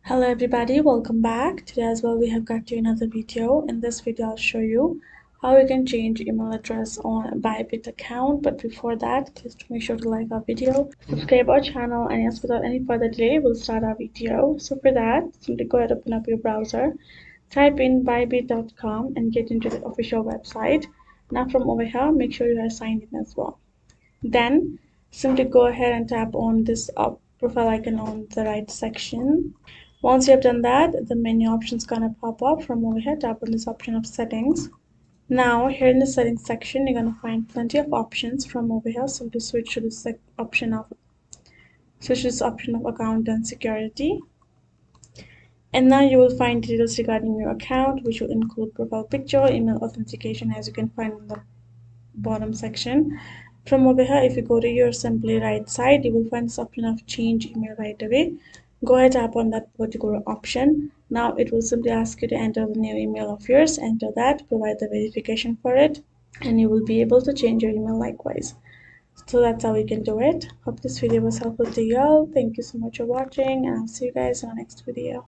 Hello everybody, welcome back. Today as well we have got you another video. In this video I'll show you how you can change email address on a Bybit account. But before that, please make sure to like our video, subscribe our channel, and yes, without any further delay we'll start our video. So for that, simply go ahead, open up your browser, type in bybit.com and get into the official website. Now from over here, make sure you are signed in as well. Then simply go ahead and tap on this profile icon on the right section. Once you have done that, the menu options gonna pop up. From over here, tap on this option of settings. Now here in the settings section, you're gonna find plenty of options. From over here, simply switch to this option of account and security. And now you will find details regarding your account, which will include profile picture, email authentication, as you can find in the bottom section. From over here, if you go to your simply right side, you will find this option of change email right away. Go ahead, tap on that particular option. Now it will simply ask you to enter the new email of yours. Enter that, provide the verification for it, and you will be able to change your email likewise. So that's how we can do it. Hope this video was helpful to you all. Thank you so much for watching, and I'll see you guys in our next video.